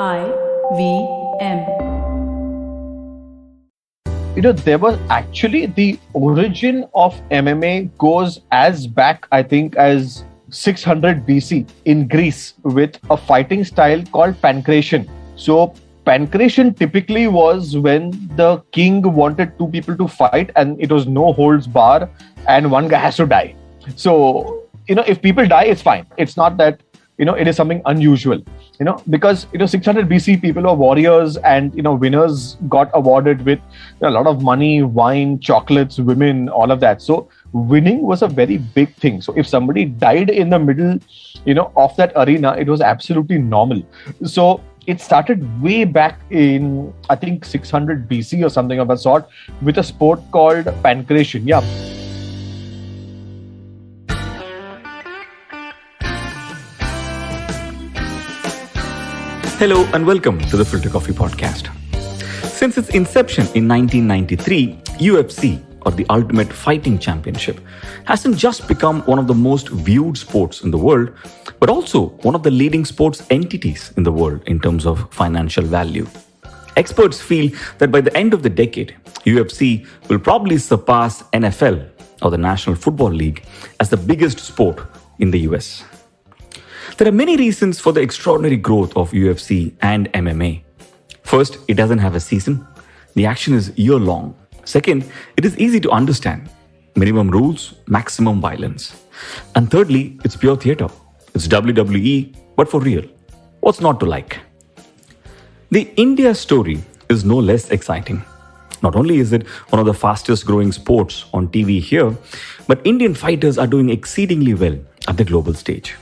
IVM. There was actually the origin of MMA goes as back, I think, as 600 BC in Greece with a fighting style called pancration. So, pancration typically was when the king wanted two people to fight and it was no holds bar and one guy has to die. So, if people die, it's fine. It's not that, it is something unusual. Because 600 BC people were warriors and winners got awarded with a lot of money, wine, chocolates, women, all of that. So winning was a very big thing. So if somebody died in the middle of that arena, it was absolutely normal. So it started way back in, I think, 600 BC or something of a sort with a sport called pancration. Yeah. Hello and welcome to the Filter Koffee Podcast. Since its inception in 1993, UFC, or the Ultimate Fighting Championship, hasn't just become one of the most viewed sports in the world, but also one of the leading sports entities in the world in terms of financial value. Experts feel that by the end of the decade, UFC will probably surpass NFL, or the National Football League, as the biggest sport in the US. There are many reasons for the extraordinary growth of UFC and MMA. First, it doesn't have a season. The action is year-long. Second, it is easy to understand. Minimum rules, maximum violence. And thirdly, it's pure theatre. It's WWE, but for real. What's not to like? The India story is no less exciting. Not only is it one of the fastest growing sports on TV here, but Indian fighters are doing exceedingly well at the global stage.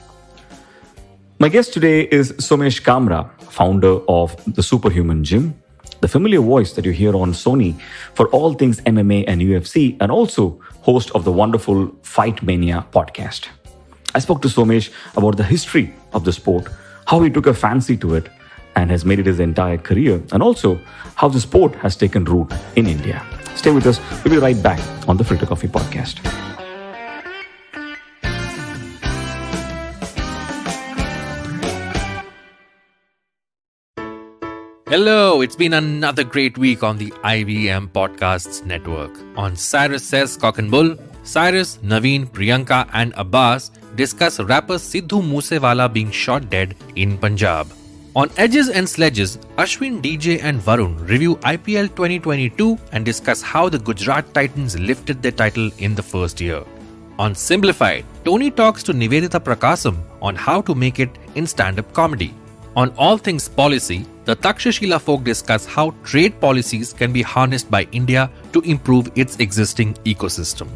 My guest today is Somesh Kamra, founder of the Superhuman Gym, the familiar voice that you hear on Sony for all things MMA and UFC, and also host of the wonderful Fight Mania Podcast. I spoke to Somesh about the history of the sport, how he took a fancy to it and has made it his entire career, and also how the sport has taken root in India. Stay with us. We'll be right back on the Filter Koffee Podcast. Hello, it's been another great week on the IVM Podcasts network. On Cyrus Says Cock and Bull, Cyrus, Naveen, Priyanka and Abbas discuss rapper Sidhu Moosewala being shot dead in Punjab. On Edges and Sledges, Ashwin, DJ and Varun review IPL 2022 and discuss how the Gujarat Titans lifted their title in the first year. On Simplified, Tony talks to Nivedita Prakasam on how to make it in stand-up comedy. On All Things Policy, the Takshashila folk discuss how trade policies can be harnessed by India to improve its existing ecosystem.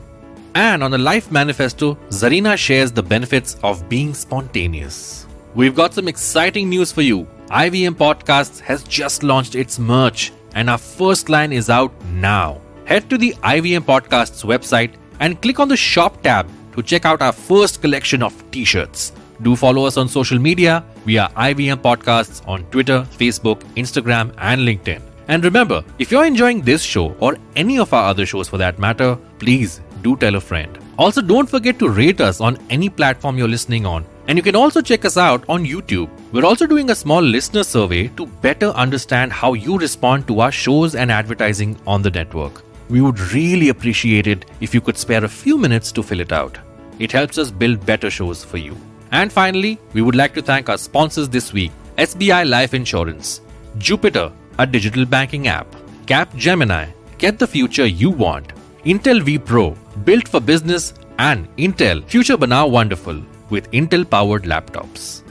And on the Life Manifesto, Zarina shares the benefits of being spontaneous. We've got some exciting news for you. IVM Podcasts has just launched its merch and our first line is out now. Head to the IVM Podcasts website and click on the shop tab to check out our first collection of t-shirts. Do follow us on social media. We are IVM Podcasts on Twitter, Facebook, Instagram, and LinkedIn. And remember, if you're enjoying this show or any of our other shows for that matter, please do tell a friend. Also, don't forget to rate us on any platform you're listening on. And you can also check us out on YouTube. We're also doing a small listener survey to better understand how you respond to our shows and advertising on the network. We would really appreciate it if you could spare a few minutes to fill it out. It helps us build better shows for you. And finally, we would like to thank our sponsors this week: SBI Life Insurance, Jupiter, a digital banking app, Cap Gemini, get the future you want, Intel V Pro, built for business, and Intel, future banao wonderful with Intel-powered laptops.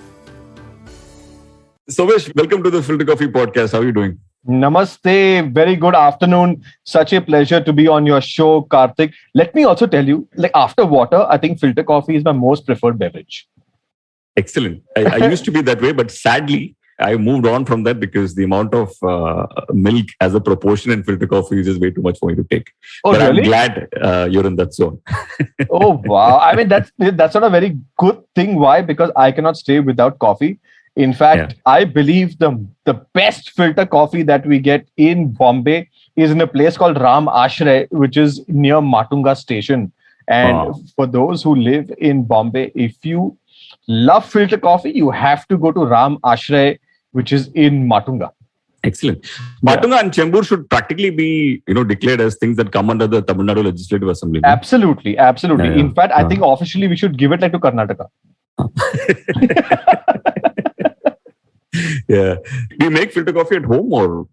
Somesh, welcome to the Filter Koffee Podcast. How are you doing? Namaste. Very good afternoon. Such a pleasure to be on your show, Karthik. Let me also tell you, after water, I think filter coffee is my most preferred beverage. Excellent. I used to be that way, but sadly, I moved on from that because the amount of milk as a proportion in filter coffee is just way too much for me to take. Oh, but really? I'm glad you're in that zone. Oh, wow. I mean, that's not a very good thing. Why? Because I cannot stay without coffee. In fact, I believe the best filter coffee that we get in Bombay is in a place called Ram Ashray, which is near Matunga Station. And for those who live in Bombay, if you love filter coffee, you have to go to Ram Ashray which is in Matunga. Excellent. Matunga and Chembur should practically be, declared as things that come under the Tamil Nadu Legislative Assembly. No? Absolutely. In fact, I think officially we should give it like to Karnataka. Yeah. Do you make filter coffee at home or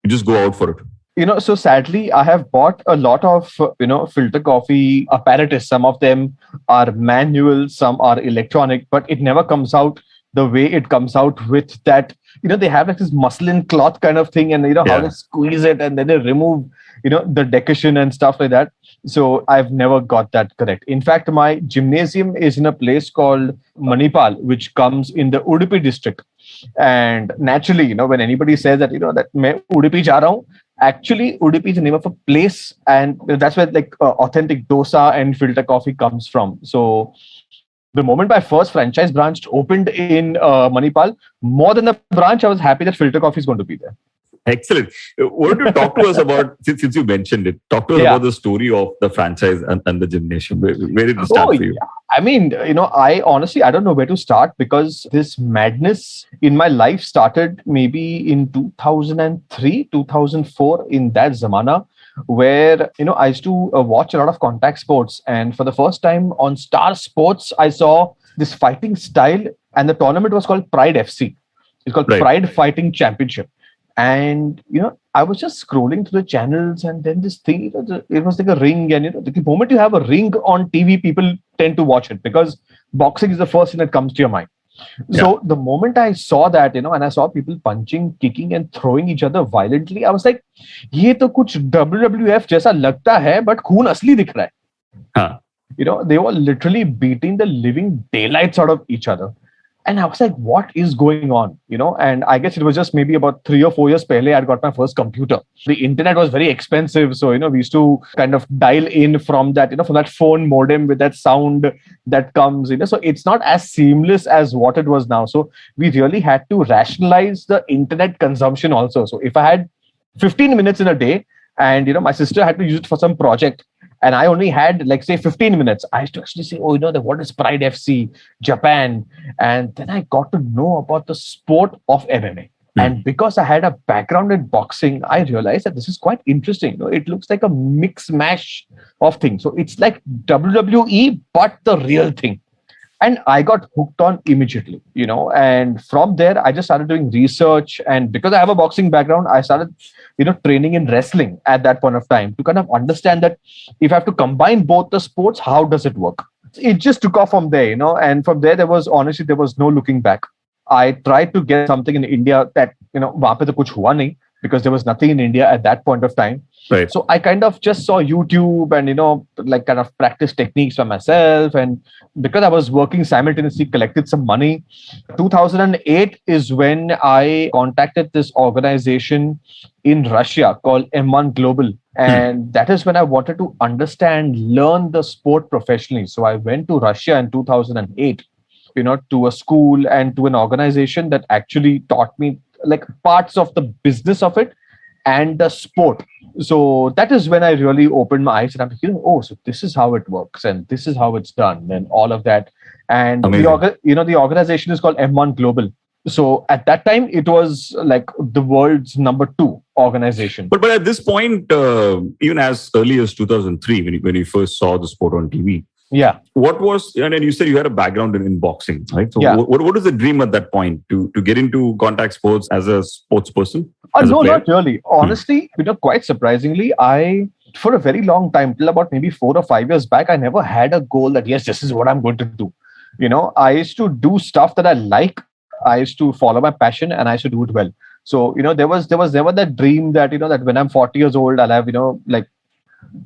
you just go out for it? So sadly, I have bought a lot of, filter coffee apparatus. Some of them are manual, some are electronic, but it never comes out the way it comes out with that. They have like this muslin cloth kind of thing, and how they squeeze it and then they remove, the decoction and stuff like that. So I've never got that correct. In fact, my gymnasium is in a place called Manipal, which comes in the Udupi district. And naturally, when anybody says that, that मैं Udupi जा रहा हूँ, actually Udupi is the name of a place, and that's where like authentic dosa and filter coffee comes from. So the moment my first franchise branch opened in Manipal, more than the branch, I was happy that filter coffee is going to be there. Excellent. What do you talk to us about, since you mentioned it, talk to us about the story of the franchise and the gymnasium. Where did it start for you? Yeah. I mean, I honestly, I don't know where to start, because this madness in my life started maybe in 2003, 2004, in that zamana, where, I used to watch a lot of contact sports. And for the first time on Star Sports, I saw this fighting style, and the tournament was called Pride FC. It's called Pride Fighting Championship. And, I was just scrolling through the channels, and then this thing, it was like a ring. And, the moment you have a ring on TV, people tend to watch it because boxing is the first thing that comes to your mind. So the moment I saw that, and I saw people punching, kicking and throwing each other violently, I was like, ye to kuch WWF jaisa lagta hai, but khoon asli dikh raha hai. They were literally beating the living daylights out of each other. And I was like, what is going on? And I guess it was just maybe about 3 or 4 years pehle I got my first computer. The internet was very expensive. So, we used to kind of dial in from that, from that phone modem with that sound that comes, so it's not as seamless as what it was now. So we really had to rationalize the internet consumption also. So if I had 15 minutes in a day and, my sister had to use it for some project, and I only had, like, say, 15 minutes, I used to actually say, what is Pride FC, Japan? And then I got to know about the sport of MMA. And because I had a background in boxing, I realized that this is quite interesting. It looks like a mix mash of things. So it's like WWE, but the real thing. And I got hooked on immediately, and from there, I just started doing research. And because I have a boxing background, I started, training in wrestling at that point of time to kind of understand that if I have to combine both the sports, how does it work? It just took off from there, and from there, there was no looking back. I tried to get something in India that, wahan pe to kuch hua nahi, because there was nothing in India at that point of time. Right. So I kind of just saw YouTube and, kind of practice techniques for myself. And because I was working simultaneously, collected some money. 2008 is when I contacted this organization in Russia called M1 Global. And that is when I wanted to learn the sport professionally. So I went to Russia in 2008, to a school and to an organization that actually taught me like parts of the business of it and the sport. So that is when I really opened my eyes and I'm like, so this is how it works and this is how it's done and all of that. And the organization is called M1 Global. So at that time, it was like the world's number 2 organization. But at this point, even as early as 2003, when you first saw the sport on TV, what was, and you said you had a background in boxing, right? So what was the dream at that point to get into contact sports as a sports person? No, not really. Honestly, quite surprisingly, for a very long time, till about maybe 4 or 5 years back, I never had a goal that, yes, this is what I'm going to do. I used to do stuff that I like. I used to follow my passion and I used to do it well. So, there was never that dream that, that when I'm 40 years old, I'll have, like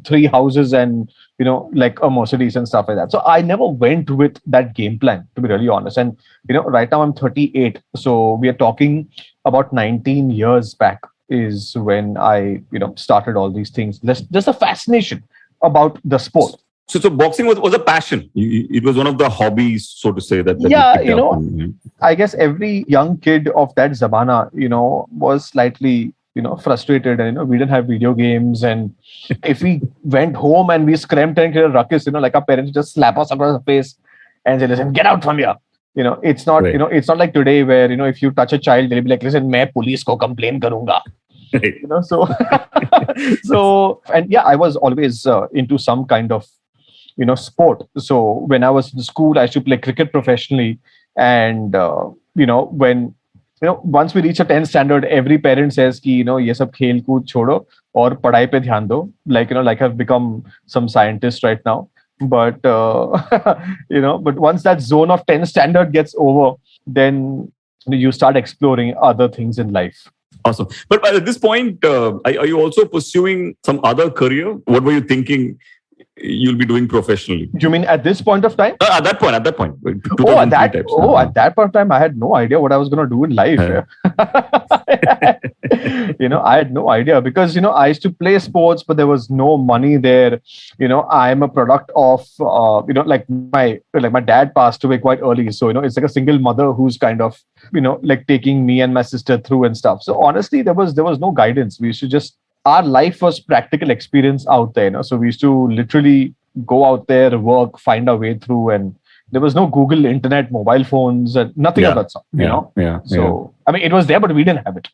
3 houses and, like a Mercedes and stuff like that. So I never went with that game plan, to be really honest. And, right now I'm 38. So we are talking about 19 years back is when I, started all these things. Just a fascination about the sport. So boxing was a passion. It was one of the hobbies, so to say. I guess every young kid of that zamana, was slightly, frustrated. And, we didn't have video games. And if we went home and we screamed and created a ruckus, like our parents just slap us across the face and say, listen, get out from here. It's not, Right. it's not like today where, if you touch a child, they'll be like, listen, मैं police को complain करूंगा. Right. So, and yeah, I was always into some kind of, sport. So when I was in school, I used to play cricket professionally. And, when, once we reach a 10th standard, every parent says कि, ये सब खेल कूद छोड़ो और पढ़ाई पे ध्यान दो. Like, like I've become some scientist right now. But, but once that zone of 10th standard gets over, then you start exploring other things in life. Awesome. But at this point, are you also pursuing some other career? What were you thinking you'll be doing professionally? You mean at this point of time? At that point. At that 2003 types. at that point of time, I had no idea what I was going to do in life. I had no idea because, I used to play sports, but there was no money there. I'm a product of, like my dad passed away quite early. So, it's like a single mother who's kind of, like taking me and my sister through and stuff. So honestly, there was no guidance. We used to just, our life was practical experience out there. So we used to literally go out there, work, find our way through, and there was no Google, internet, mobile phones, and nothing of that sort. So I mean, it was there, but we didn't have it.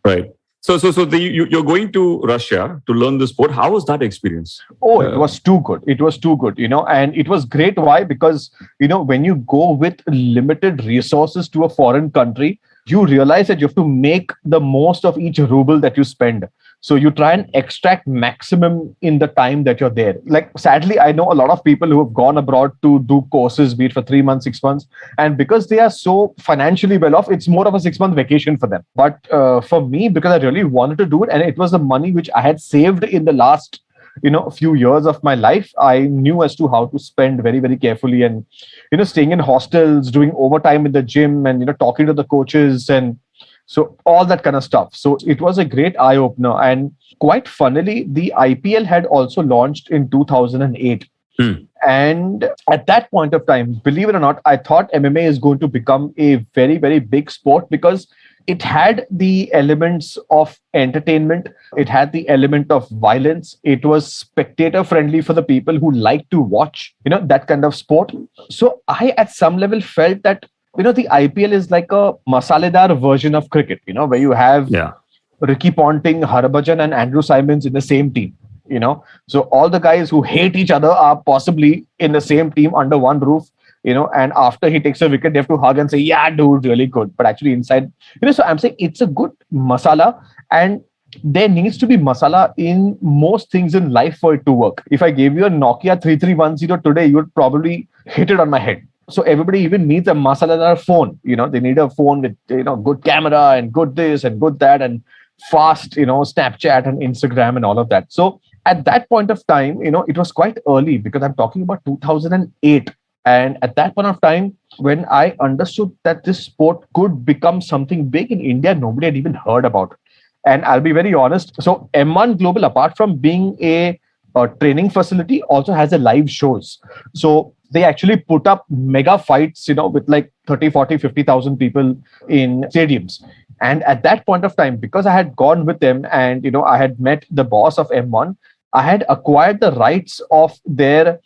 Right. So you're going to Russia to learn the sport. How was that experience? Oh, it was too good. It was too good, and it was great. Why? Because, when you go with limited resources to a foreign country, you realize that you have to make the most of each ruble that you spend. So you try and extract maximum in the time that you're there. Like, sadly, I know a lot of people who have gone abroad to do courses, be it for 3 months, 6 months. And because they are so financially well off, it's more of a 6-month vacation for them. But for me, because I really wanted to do it, and it was the money which I had saved in the last, few years of my life, I knew as to how to spend very, very carefully. And, staying in hostels, doing overtime in the gym, and, talking to the coaches, and so all that kind of stuff. So it was a great eye opener. And quite funnily, the IPL had also launched in 2008. And at that point of time, believe it or not, I thought MMA is going to become a very, very big sport because it had the elements of entertainment. It had the element of violence. It was spectator friendly for the people who like to watch, that kind of sport. So I, at some level, felt that, the IPL is like a masaledar version of cricket, where you have Ricky Ponting, Harbhajan, and Andrew Simons in the same team. So all the guys who hate each other are possibly in the same team under one roof, and after he takes a wicket, they have to hug and say, yeah, dude, really good. But actually inside, so I'm saying it's a good masala, and there needs to be masala in most things in life for it to work. If I gave you a Nokia 3310 today, you would probably hit it on my head. So everybody even needs a masala phone. They need a phone with, good camera and good this and good that and fast, Snapchat and Instagram and all of that. So at that point of time, it was quite early because I'm talking about 2008. And at that point of time, when I understood that this sport could become something big in India, nobody had even heard about it. And I'll be very honest. So M1 Global, apart from being a training facility, also has a live shows. So they actually put up mega fights, with like 30, 40, 50,000 people in stadiums. And at that point of time, because I had gone with them and, I had met the boss of M1, I had acquired the rights of their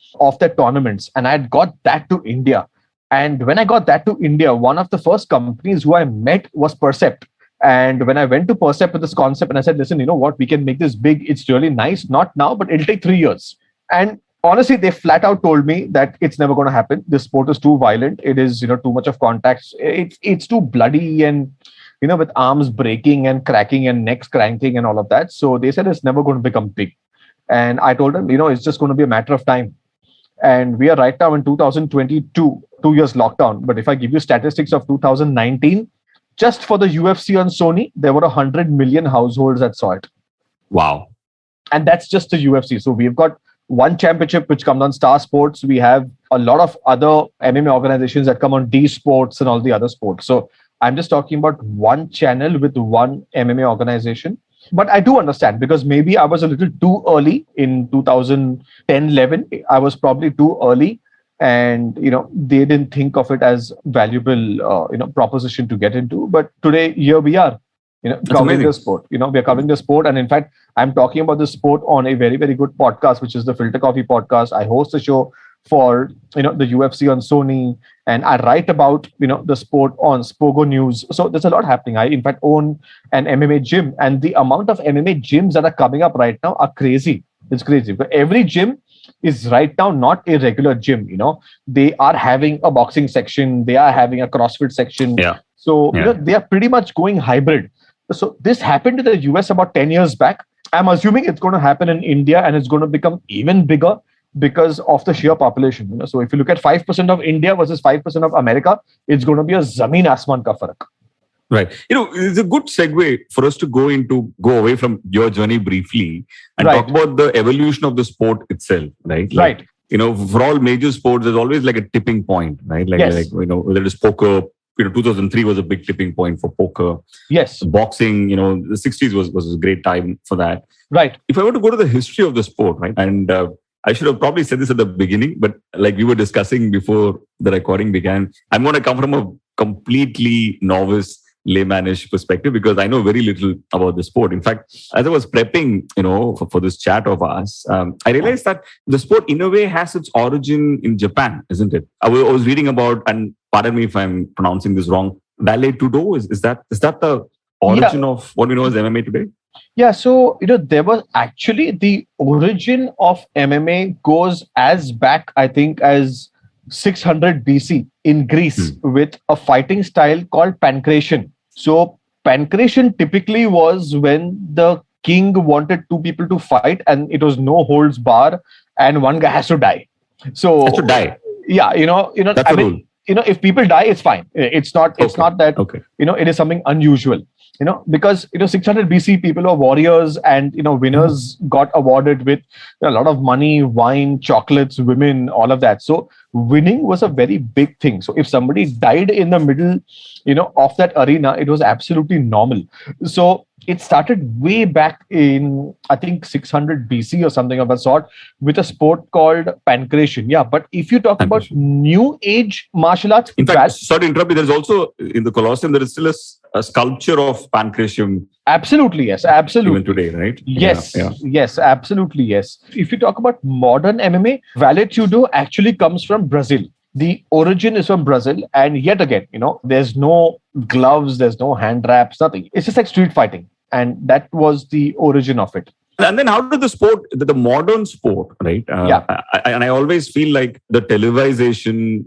tournaments, and I had got that to India. And when I got that to India, one of the first companies who I met was Percept. And when I went to Percept with this concept and I said, listen, what, we can make this big. It's really nice. Not now, but it'll take 3 years. And honestly, they flat out told me that it's never going to happen. This sport is too violent. It is, too much of contacts. It's too bloody and, with arms breaking and cracking and necks cranking and all of that. So they said it's never going to become big. And I told them, it's just going to be a matter of time. And we are right now in 2022, 2 years lockdown. But if I give you statistics of 2019, just for the UFC on Sony, there were 100 million households that saw it. Wow. And that's just the UFC. So we've got one championship which comes on Star Sports. We have a lot of other MMA organizations that come on D Sports and all the other sports. So I'm just talking about one channel with one MMA organization. But I do understand because maybe I was a little too early in 2010-11. I was probably too early. And, they didn't think of it as valuable, proposition to get into. But today, here we are, covering the sport. We are covering the sport. And in fact, I'm talking about the sport on a very, very good podcast, which is the Filter Koffee Podcast. I host the show for the UFC on Sony, and I write about the sport on Spogo News. So there's a lot happening. I in fact own an MMA gym, and the amount of MMA gyms that are coming up right now are crazy. It's crazy. But every gym is right now not a regular gym. They are having a boxing section, they are having a CrossFit section. Yeah. So Yeah. they are pretty much going hybrid. So this happened in the US about 10 years back. I'm assuming it's going to happen in India, and it's going to become even bigger because of the sheer population. So if you look at 5% of India versus 5% of America, it's going to be a zameen asman ka farak. Right. It's a good segue for us to go away from your journey briefly and Right. talk about the evolution of the sport itself, right? Right. For all major sports, there's always like a tipping point, right? Yes. Whether it is poker, 2003 was a big tipping point for poker. Yes. Boxing, the 60s was a great time for that. Right. If I were to go to the history of the sport, right, and I should have probably said this at the beginning, but like we were discussing before the recording began, I'm going to come from a completely novice, laymanish perspective because I know very little about the sport. In fact, as I was prepping, for this chat of ours, I realized that the sport in a way has its origin in Japan, isn't it? I was reading about, and pardon me if I'm pronouncing this wrong, ballet tudo. Is that the origin of what we know as MMA today? Yeah, so there was actually the origin of MMA goes as back, I think, as 600 BC in Greece with a fighting style called pancration. So pancration typically was when the king wanted two people to fight, and it was no holds bar, and one guy has to die. So Has to die. Yeah, That's a rule. if people die, it's fine. It's not that Okay. it is something unusual. Because 600 BC people were warriors, and winners got awarded with a lot of money, wine, chocolates, women, all of that. So winning was a very big thing. So if somebody died in the middle of that arena, it was absolutely normal. So it started way back in, I think, 600 BC or something of that sort, with a sport called pancration. Yeah, but if you talk about new age martial arts, In fact, sorry to interrupt you, there's also in the Colosseum, there is still a sculpture of pancration absolutely, yes, absolutely. even today, right? Yes, Yeah. yes, absolutely, yes. If you talk about modern MMA, Vale Tudo actually comes from Brazil. The origin is from Brazil, and yet again, there's no gloves, there's no hand wraps, nothing. It's just like street fighting, and that was the origin of it. And then how did the modern sport, right? Yeah. I always feel like the televisation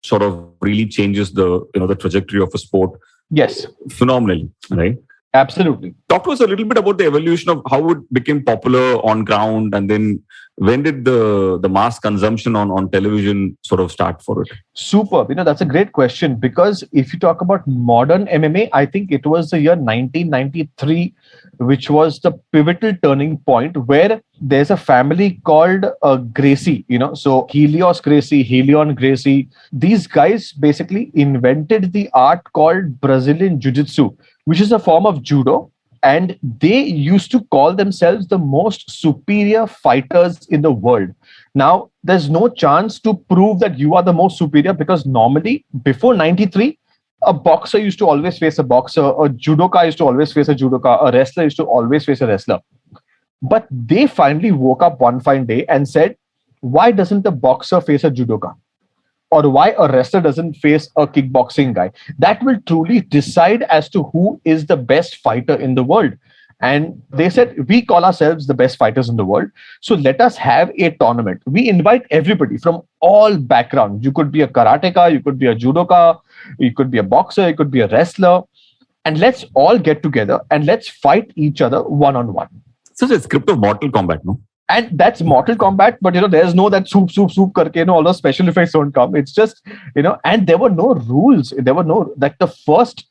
sort of really changes the trajectory of a sport Yes, phenomenally, right? absolutely. Talk to us a little bit about the evolution of how it became popular on ground, and then when did the mass consumption on television sort of start for it? Superb. That's a great question, because if you talk about modern MMA, I think it was the year 1993, which was the pivotal turning point where there's a family called Gracie, so Helios Gracie, Helion Gracie. These guys basically invented the art called Brazilian Jiu-Jitsu, which is a form of judo. And they used to call themselves the most superior fighters in the world. Now, there's no chance to prove that you are the most superior, because normally, before 93, a boxer used to always face a boxer, a judoka used to always face a judoka, a wrestler used to always face a wrestler. But they finally woke up one fine day and said, why doesn't a boxer face a judoka? Or why a wrestler doesn't face a kickboxing guy? That will truly decide as to who is the best fighter in the world. And they said, we call ourselves the best fighters in the world, so let us have a tournament. We invite everybody from all backgrounds. You could be a karateka, you could be a judoka, you could be a boxer, you could be a wrestler. And let's all get together and let's fight each other one-on-one. So it's a script of Mortal Kombat, no? And that's Mortal Kombat, but there's no that soup karke, all those special effects don't come. It's just, and there were no rules. There were no, like the first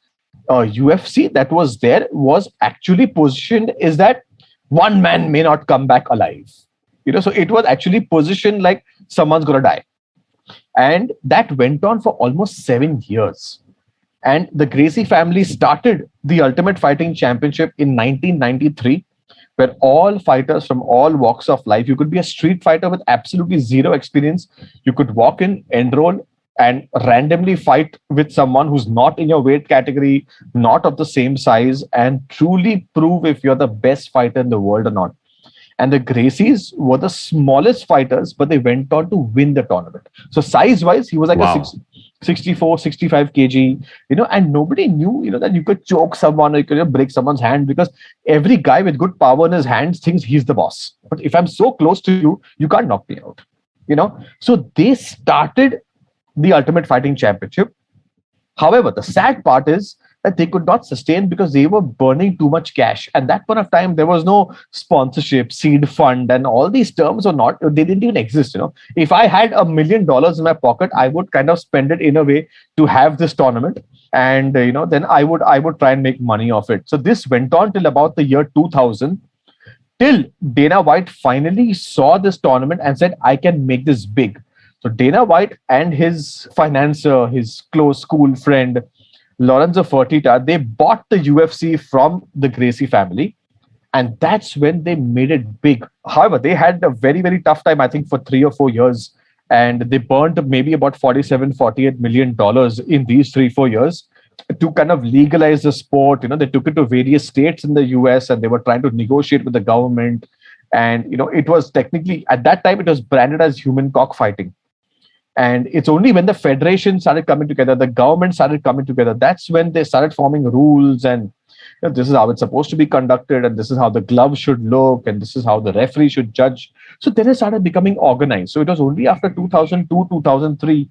UFC that was there was actually positioned is that one man may not come back alive. So it was actually positioned like someone's gonna die. And that went on for almost 7 years. And the Gracie family started the Ultimate Fighting Championship in 1993, where all fighters from all walks of life, you could be a street fighter with absolutely zero experience. You could walk in, enroll, and randomly fight with someone who's not in your weight category, not of the same size, and truly prove if you're the best fighter in the world or not. And the Gracies were the smallest fighters, but they went on to win the tournament. So size-wise, he was like Wow. a 64, 65 kg, and nobody knew, that you could choke someone or you could break someone's hand, because every guy with good power in his hands thinks he's the boss. But if I'm so close to you, you can't knock me out, So they started the Ultimate Fighting Championship. However, the sad part is that they could not sustain because they were burning too much cash. At that point of time, there was no sponsorship, seed fund, and all these terms they didn't even exist. If I had $1 million in my pocket, I would kind of spend it in a way to have this tournament. And, then I would try and make money off it. So this went on till about the year 2000, till Dana White finally saw this tournament and said, I can make this big. So Dana White and his financier, his close school friend, Lorenzo Fertitta, they bought the UFC from the Gracie family. And that's when they made it big. However, they had a very, very tough time, I think, for 3 or 4 years. And they burned maybe about $47, $48 million in these 3-4 years to kind of legalize the sport. They took it to various states in the US and they were trying to negotiate with the government. And, it was technically, at that time, it was branded as human cockfighting. And it's only when the federation started coming together, the government started coming together, that's when they started forming rules and this is how it's supposed to be conducted, and this is how the gloves should look, and this is how the referee should judge. So then it started becoming organized. So it was only after 2002, 2003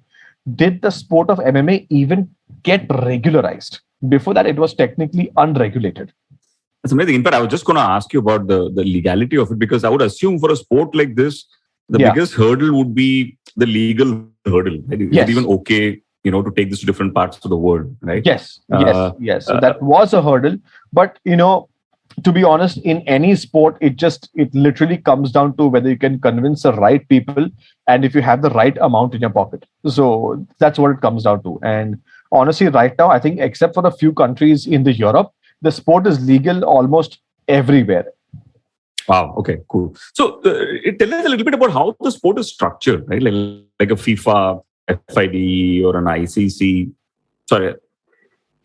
did the sport of MMA even get regularized. Before that, it was technically unregulated. That's amazing. In fact, I was just going to ask you about the legality of it, because I would assume for a sport like this, the biggest hurdle would be the legal hurdle. Right? Is it even okay, to take this to different parts of the world, right? Yes. So that was a hurdle. But, to be honest, in any sport, it literally comes down to whether you can convince the right people and if you have the right amount in your pocket. So that's what it comes down to. And honestly, right now, I think except for a few countries in the Europe, the sport is legal almost everywhere. Wow. Okay, cool. So tell us a little bit about how the sport is structured, right? Like a FIFA, FID, or an ICC. Sorry.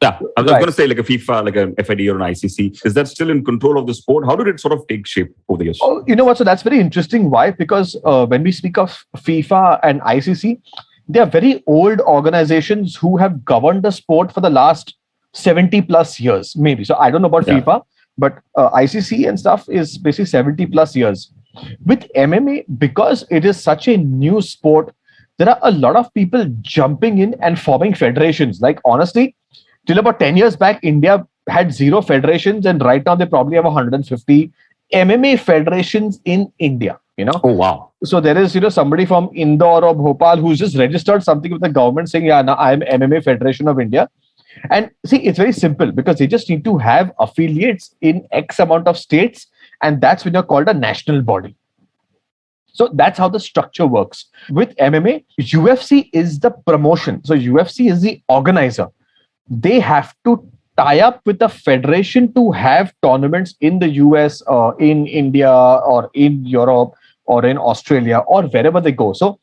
Yeah, I was going to say like a FIFA, like an FID or an ICC. Is that still in control of the sport? How did it sort of take shape over the years? Oh, you know what? So that's very interesting. Why? Because when we speak of FIFA and ICC, they are very old organizations who have governed the sport for the last 70 plus years, maybe. So I don't know about FIFA, but ICC and stuff is basically 70 plus years. With MMA, because it is such a new sport, there are a lot of people jumping in and forming federations. Like, honestly, till about 10 years back, India had 0 federations, and right now they probably have 150 MMA federations in India. Oh, wow. So there is, somebody from Indore or Bhopal who's just registered something with the government saying, now I'm MMA Federation of India. And see, it's very simple because they just need to have affiliates in X amount of states, and that's when you're called a national body. So that's how the structure works. With MMA, UFC is the promotion. So UFC is the organizer. They have to tie up with the federation to have tournaments in the US or in India or in Europe or in Australia or wherever they go. So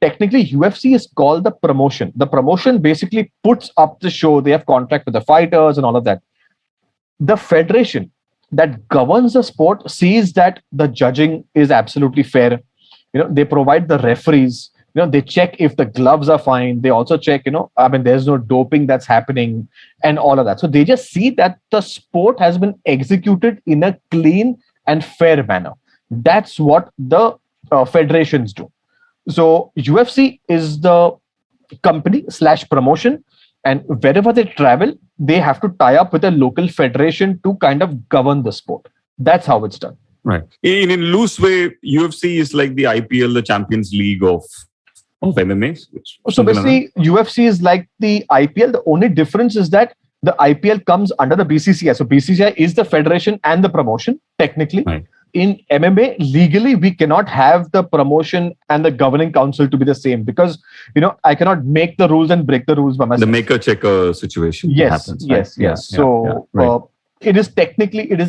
technically, UFC is called the promotion. The promotion basically puts up the show. They have contract with the fighters and all of that. The federation that governs the sport sees that the judging is absolutely fair. They provide the referees. They check if the gloves are fine. They also check, there's no doping that's happening and all of that. So they just see that the sport has been executed in a clean and fair manner. That's what the federations do. So UFC is the company / promotion, and wherever they travel, they have to tie up with a local federation to kind of govern the sport. That's how it's done. Right. In a loose way, UFC is like the IPL, the Champions League of MMA. So basically, UFC is like the IPL. The only difference is that the IPL comes under the BCCI. So BCCI is the federation and the promotion, technically. Right. In MMA, legally, we cannot have the promotion and the governing council to be the same because, I cannot make the rules and break the rules by myself. The maker-checker situation happens. Yes. So it is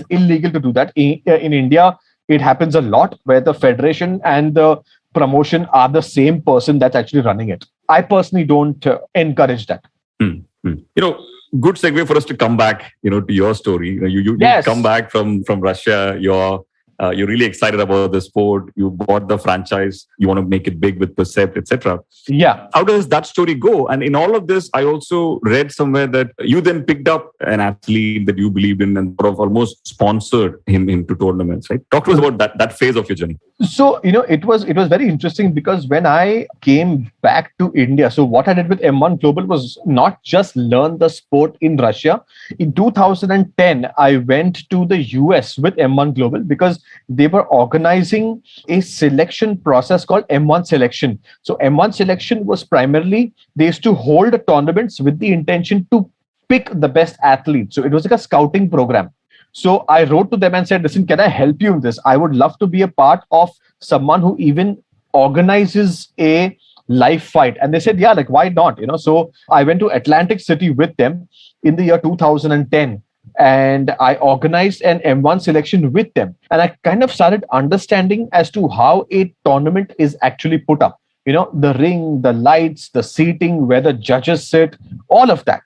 illegal to do that. In India, it happens a lot where the federation and the promotion are the same person that's actually running it. I personally don't encourage that. Good segue for us to come back, to your story. You come back from Russia. You're You're really excited about the sport. You bought the franchise. You want to make it big with Percept, etc. Yeah. How does that story go? And in all of this, I also read somewhere that you then picked up an athlete that you believed in and sort of almost sponsored him into tournaments, right? Talk to us about that phase of your journey. So, it was very interesting because when I came back to India, so what I did with M1 Global was not just learn the sport in Russia. In 2010, I went to the US with M1 Global because they were organizing a selection process called M1 Selection. So M1 Selection was primarily, they used to hold tournaments with the intention to pick the best athletes. So it was like a scouting program. So I wrote to them and said, listen, can I help you in this? I would love to be a part of someone who even organizes a live fight. And they said, yeah, like, why not? So I went to Atlantic City with them in the year 2010. And I organized an M1 selection with them. And I kind of started understanding as to how a tournament is actually put up. The ring, the lights, the seating, where the judges sit, all of that,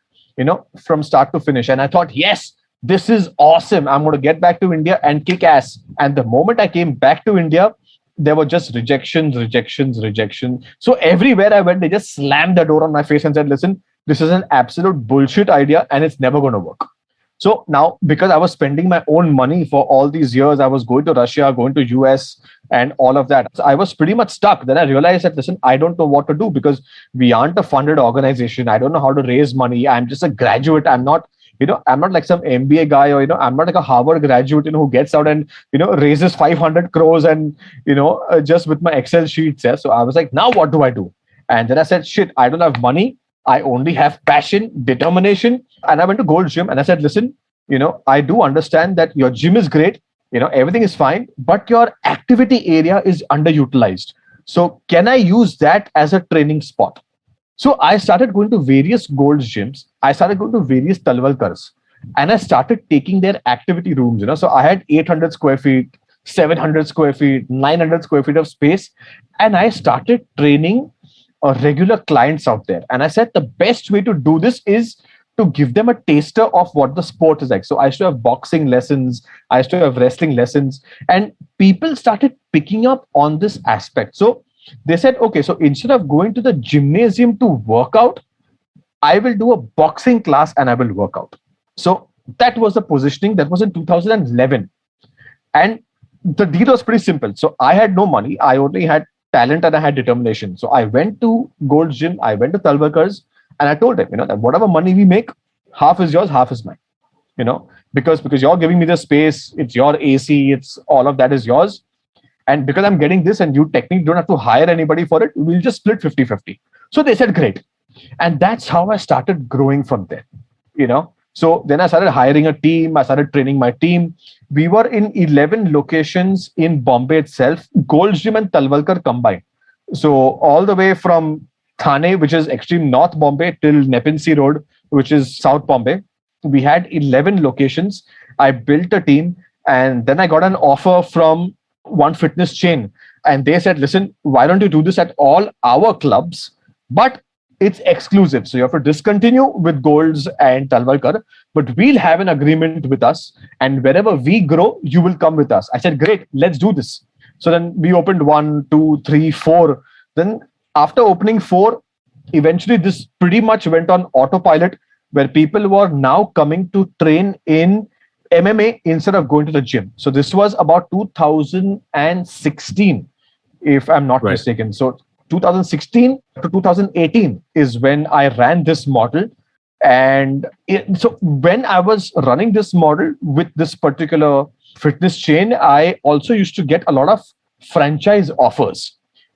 from start to finish. And I thought, yes, this is awesome. I'm going to get back to India and kick ass. And the moment I came back to India, there were just rejections. So everywhere I went, they just slammed the door on my face and said, listen, this is an absolute bullshit idea and it's never going to work. So now, because I was spending my own money for all these years, I was going to Russia, going to US and all of that. So I was pretty much stuck. Then I realized that, listen, I don't know what to do because we aren't a funded organization. I don't know how to raise money. I'm just a graduate. I'm not like some MBA guy or, I'm not like a Harvard graduate, who gets out and, raises 500 crores and, just with my Excel sheets. Yeah. So I was like, now what do I do? And then I said, shit, I don't have money. I only have passion, determination. And I went to Gold Gym and I said, listen, I do understand that your gym is great. Everything is fine, but your activity area is underutilized. So can I use that as a training spot? So I started going to various Gold Gyms. I started going to various Talwalkars and I started taking their activity rooms. So I had 800 square feet, 700 square feet, 900 square feet of space. And I started training regular clients out there. And I said, the best way to do this is to give them a taster of what the sport is like. So I used to have boxing lessons. I used to have wrestling lessons. And people started picking up on this aspect. So they said, okay, so instead of going to the gymnasium to work out, I will do a boxing class and I will work out. So that was the positioning. That was in 2011. And the deal was pretty simple. So I had no money. I only had talent and I had determination. So I went to Gold Gym. I went to Talwalkar's and I told them, that whatever money we make, half is yours, half is mine. Because you're giving me the space, it's your AC, it's all of that is yours. And because I'm getting this and you technically don't have to hire anybody for it, we'll just split 50-50. So they said, great. And that's how I started growing from there, So then I started hiring a team. I started training my team. We were in 11 locations in Bombay itself, Gold Gym and Talwalkar combined. So all the way from Thane, which is extreme North Bombay, till Nepean Road, which is South Bombay. We had 11 locations. I built a team and then I got an offer from one fitness chain. And they said, listen, why don't you do this at all our clubs? But it's exclusive. So you have to discontinue with Golds and Talwalkar, but we'll have an agreement with us. And wherever we grow, you will come with us. I said, great, let's do this. So then we opened 1, 2, 3, 4. Then after opening 4, eventually this pretty much went on autopilot where people were now coming to train in MMA instead of going to the gym. So this was about 2016, if I'm not mistaken. So 2016 to 2018 is when I ran this model. And so when I was running this model with this particular fitness chain, I also used to get a lot of franchise offers.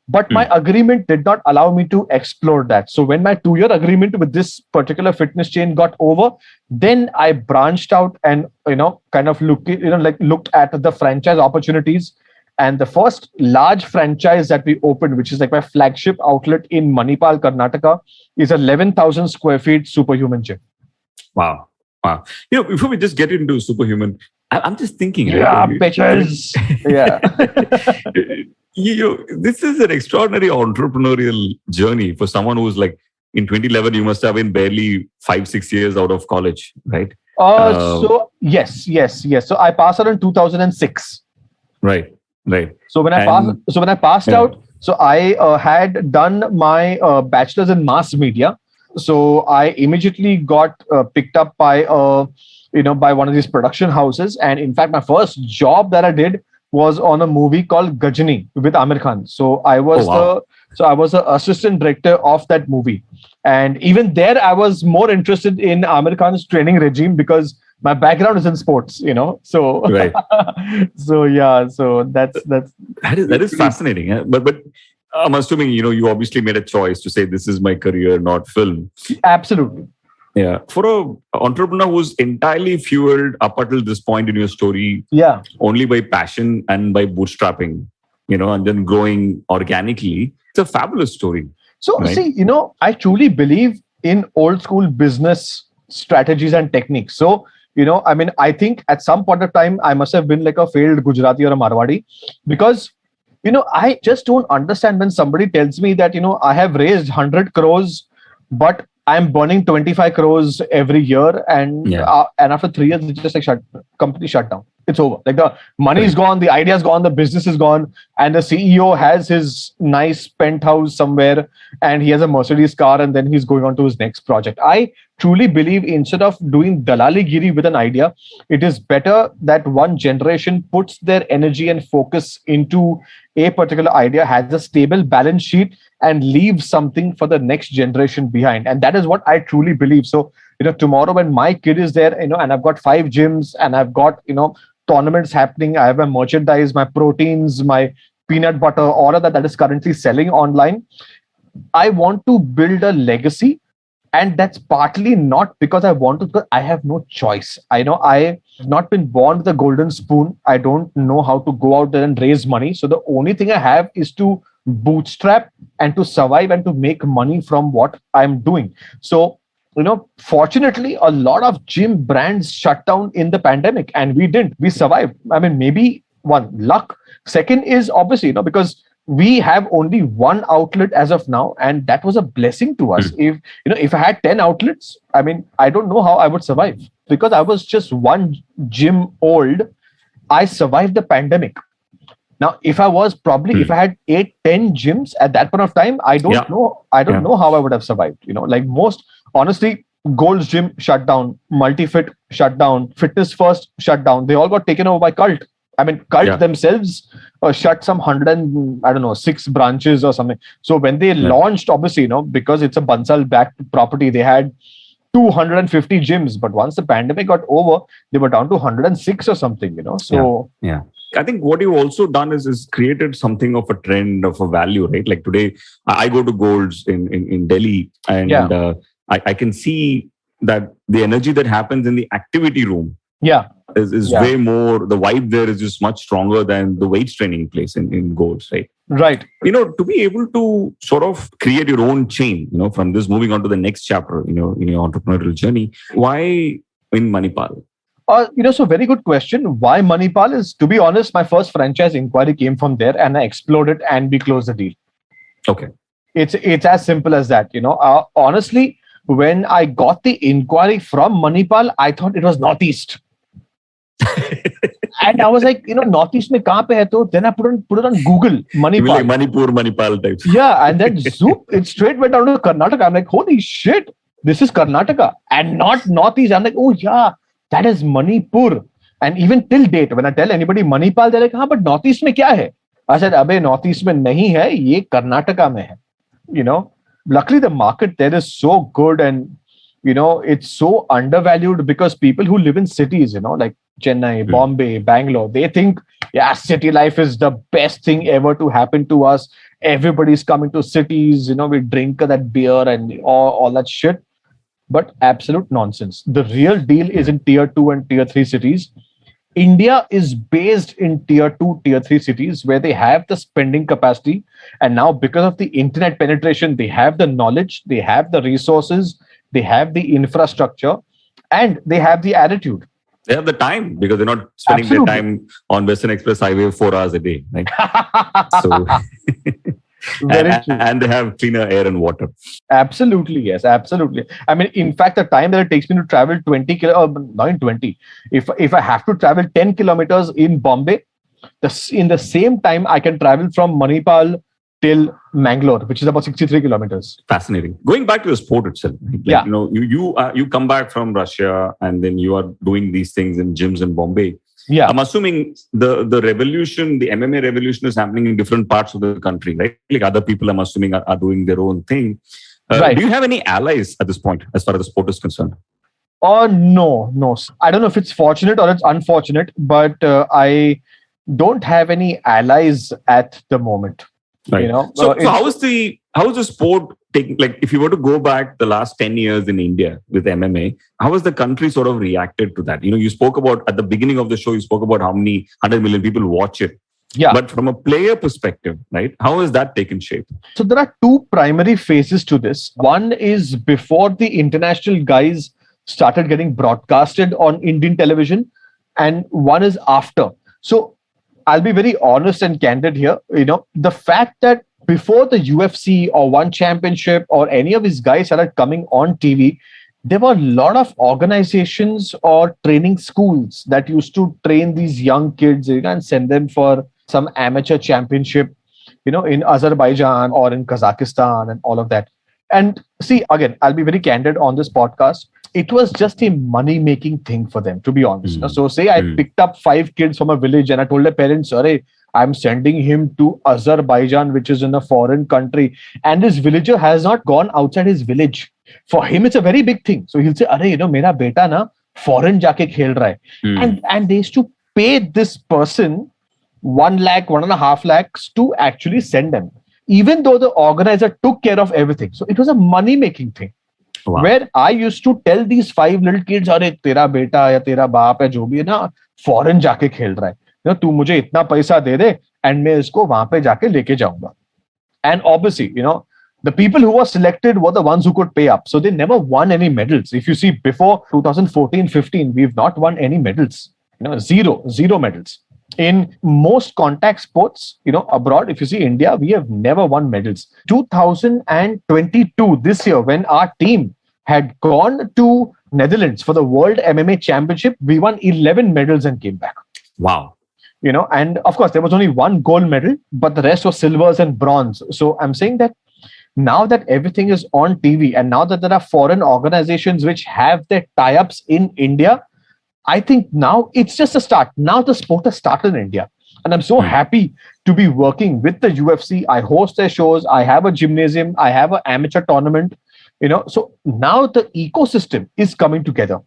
But my agreement did not allow me to explore that. So when my 2-year agreement with this particular fitness chain got over, then I branched out and, kind of looked at the franchise opportunities. And the first large franchise that we opened, which is like my flagship outlet in Manipal, Karnataka, is 11,000 square feet Superhuman Gym. Wow. Before we just get into Superhuman, I'm just thinking. Yeah, bitches. Yeah. This is an extraordinary entrepreneurial journey for someone who's like, in 2011, you must have been barely 5-6 years out of college, right? So yes. So I passed out in 2006. Right. Right. So when I passed Yeah. out, so I had done my bachelor's in mass media. So I immediately got picked up by by one of these production houses, and in fact, my first job that I did was on a movie called Gajani with Amir Khan. So Oh, wow. I was the assistant director of that movie, and even there I was more interested in Amir Khan's training regime because my background is in sports, So Right. so yeah, so that's That is fascinating. But I'm assuming, you obviously made a choice to say this is my career, not film. absolutely. Yeah. For a entrepreneur who's entirely fueled up until this point in your story Yeah. only by passion and by bootstrapping, and then growing organically, it's a fabulous story. So Right. see, I truly believe in old school business strategies and techniques. So, I think at some point of time, I must have been like a failed Gujarati or a Marwadi because, I just don't understand when somebody tells me that, I have raised 100 crores, but I'm burning 25 crores every year. And after 3 years, it's just like company shut down. It's over. Like the money is gone, the idea is gone, the business is gone, and the CEO has his nice penthouse somewhere and he has a Mercedes car and then he's going on to his next project. I truly believe instead of doing dalali giri with an idea, it is better that one generation puts their energy and focus into a particular idea, has a stable balance sheet, and leaves something for the next generation behind. And that is what I truly believe. So, tomorrow when my kid is there, and I've got 5 gyms and I've got, tournaments happening, I have my merchandise, my proteins, my peanut butter, all of that is currently selling online. I want to build a legacy. And that's partly not because I want to, because I have no choice. I've not been born with a golden spoon. I don't know how to go out there and raise money. So the only thing I have is to bootstrap and to survive and to make money from what I'm doing. So, fortunately, a lot of gym brands shut down in the pandemic and we didn't. We survived. I mean, maybe one, luck. Second is obviously, because we have only one outlet as of now, and that was a blessing to us. If I had 10 outlets, I mean, I don't know how I would survive because I was just one gym old. I survived the pandemic. Now, if I had 8-10 gyms at that point of time, I don't know how I would have survived. Like most, honestly, Gold's Gym shut down, Multifit shut down, Fitness First shut down. They all got taken over by Cult. I mean, Cult themselves shut some 6 branches or something. So when they launched, obviously, because it's a Bansal-backed property, they had 250 gyms. But once the pandemic got over, they were down to 106 or something, So yeah. I think what you've also done is created something of a trend, of a value, right? Like today, I go to Gold's in Delhi, and I can see that the energy that happens in the activity room is way more, the vibe there is just much stronger than the weights training place in Gold's, right? Right. To be able to sort of create your own chain, from this moving on to the next chapter, in your entrepreneurial journey, why in Manipal? So very good question. Why Manipal is, to be honest, my first franchise inquiry came from there and I explored it and we closed the deal. Okay. It's as simple as that. Honestly, when I got the inquiry from Manipal, I thought it was Northeast. And I was like, Northeast mein kahan pe hai to? Then I put it on Google, Manipal. Like Manipal type. Yeah, and then zoop, it straight went down to Karnataka. I'm like, holy shit, this is Karnataka and not Northeast. I'm like, oh yeah, that is Manipur. And even till date, when I tell anybody Manipal, they're like, but Northeast mein kya hai? I said, abe, Northeast mein nahi hai, ye Karnataka mein hai. Luckily the market there is so good and, it's so undervalued because people who live in cities, like Chennai, Bombay, Bangalore, they think, city life is the best thing ever to happen to us. Everybody's coming to cities, we drink that beer and all that shit. But absolute nonsense. The real deal is in tier 2 and tier 3 cities. India is based in tier 2, tier 3 cities where they have the spending capacity. And now because of the internet penetration, they have the knowledge, they have the resources, they have the infrastructure, and they have the attitude. They have the time because they're not spending their time on Western Express Highway 4 hours a day. Right? So, and they have cleaner air and water. Absolutely, yes, absolutely. I mean, in fact, the time that it takes me to travel 20 kilometers, not in 20, if I have to travel 10 kilometers in Bombay, In the same time, I can travel from Manipal till Mangalore, which is about 63 kilometers. Fascinating. Going back to the sport itself, right? Yeah. You come back from Russia and then you are doing these things in gyms in Bombay. Yeah. I'm assuming the revolution, the MMA revolution is happening in different parts of the country, right? Like other people, I'm assuming, are doing their own thing. Right. Do you have any allies at this point as far as the sport is concerned? No. I don't know if it's fortunate or it's unfortunate, but I don't have any allies at the moment. Right. So how is the sport taking? Like, if you were to go back the last 10 years in India with MMA, how has the country sort of reacted to that? You spoke about at the beginning of the show, you spoke about how many 100 million people watch it. Yeah. But from a player perspective, right? How has that taken shape? So there are two primary phases to this. One is before the international guys started getting broadcasted on Indian television, and one is after. So I'll be very honest and candid here. The fact that before the UFC or One Championship or any of these guys started coming on TV, there were a lot of organizations or training schools that used to train these young kids and send them for some amateur championship, in Azerbaijan or in Kazakhstan and all of that. And see, again, I'll be very candid on this podcast. It was just a money-making thing for them, to be honest. So say I picked up 5 kids from a village and I told their parents, sorry, I'm sending him to Azerbaijan, which is in a foreign country. And this villager has not gone outside his village. For him, it's a very big thing. So he'll say, mera beta na foreign jaake khel raha hai. And they used to pay this person 1 lakh, 1.5 lakhs to actually send them, even though the organizer took care of everything. So it was a money-making thing. Wow. Where I used to tell these 5 little kids, "Arey, tera beta ya tera baap hai, jo bhi hai na, foreign jaake khel raha hai. Tu mujhe itna paisa de de, and main isko wahan pe jaake leke jaunga." And obviously, the people who were selected were the ones who could pay up. So they never won any medals. If you see, before 2014-15, we've not won any medals. Zero medals. In most contact sports, abroad, if you see India, we have never won medals. 2022, this year, when our team had gone to Netherlands for the World MMA Championship, we won 11 medals and came back. Wow. And of course, there was only 1 gold medal, but the rest was silvers and bronze. So I'm saying that now that everything is on TV and now that there are foreign organizations which have their tie-ups in India, I think now it's just a start. Now the sport has started in India. And I'm so happy to be working with the UFC. I host their shows. I have a gymnasium. I have an amateur tournament. So now the ecosystem is coming together.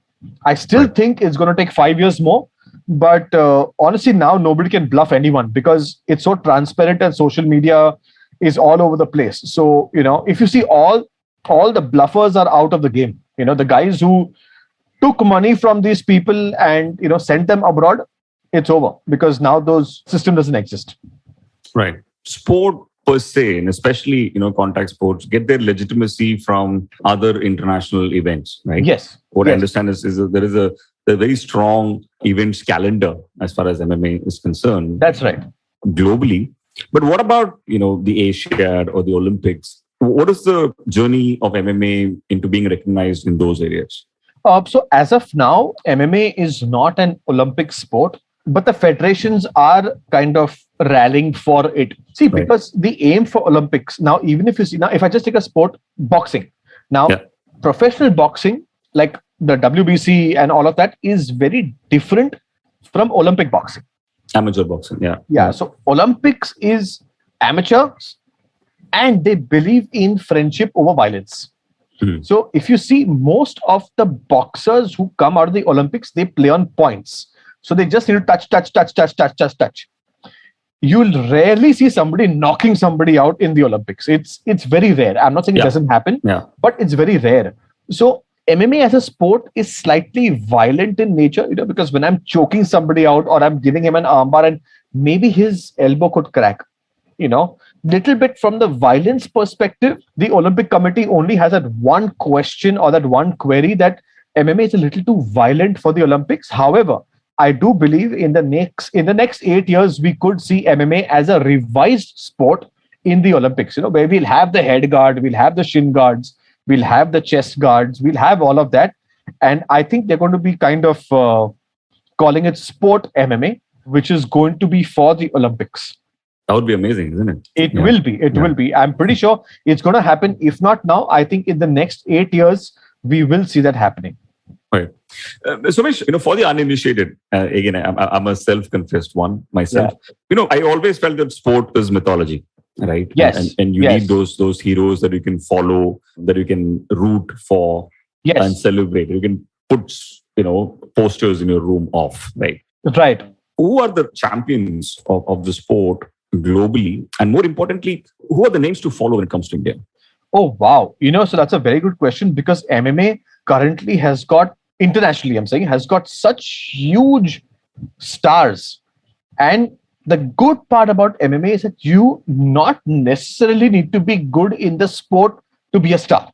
I still think it's going to take 5 years more. But honestly, now nobody can bluff anyone because it's so transparent and social media is all over the place. So, if you see all the bluffers are out of the game. The guys who took money from these people and sent them abroad, it's over because now those system doesn't exist. Right. Sport per se, and especially contact sports, get their legitimacy from other international events, right? Yes. What I understand is there is a very strong events calendar as far as MMA is concerned. That's right. Globally. But what about the Asiad or the Olympics? What is the journey of MMA into being recognized in those areas? So as of now, MMA is not an Olympic sport, but the federations are kind of rallying for it. See, because the aim for Olympics, now, even if you see, now, if I just take a sport, boxing. Now, professional boxing, like the WBC and all of that, is very different from Olympic boxing. Amateur boxing, Yeah, so Olympics is amateurs and they believe in friendship over violence. So if you see, most of the boxers who come out of the Olympics, they play on points. So they just need to touch. You'll rarely see somebody knocking somebody out in the Olympics. It's very rare. I'm not saying it doesn't happen, but it's very rare. So MMA as a sport is slightly violent in nature, because when I'm choking somebody out or I'm giving him an armbar and maybe his elbow could crack, little bit from the violence perspective, the Olympic Committee only has that one question or that one query that MMA is a little too violent for the Olympics. However, I do believe in the next 8 years, we could see MMA as a revised sport in the Olympics, where we'll have the head guard, we'll have the shin guards, we'll have the chest guards, we'll have all of that. And I think they're going to be kind of calling it sport MMA. which is going to be for the Olympics. That would be amazing, isn't it? It will be. It will be. I'm pretty sure it's going to happen. If not now, I think in the next 8 years, we will see that happening. Right. Sumish, for the uninitiated, again, I'm a self-confessed one myself. Yeah. I always felt that sport is mythology, right? Yes. And you need those heroes that you can follow, that you can root for and celebrate. You can put, posters in your room of, right? Right. Who are the champions of the sport globally? And more importantly, who are the names to follow when it comes to India? Oh, wow. So that's a very good question, because MMA currently has got, internationally, I'm saying, has got such huge stars. And the good part about MMA is that you not necessarily need to be good in the sport to be a star.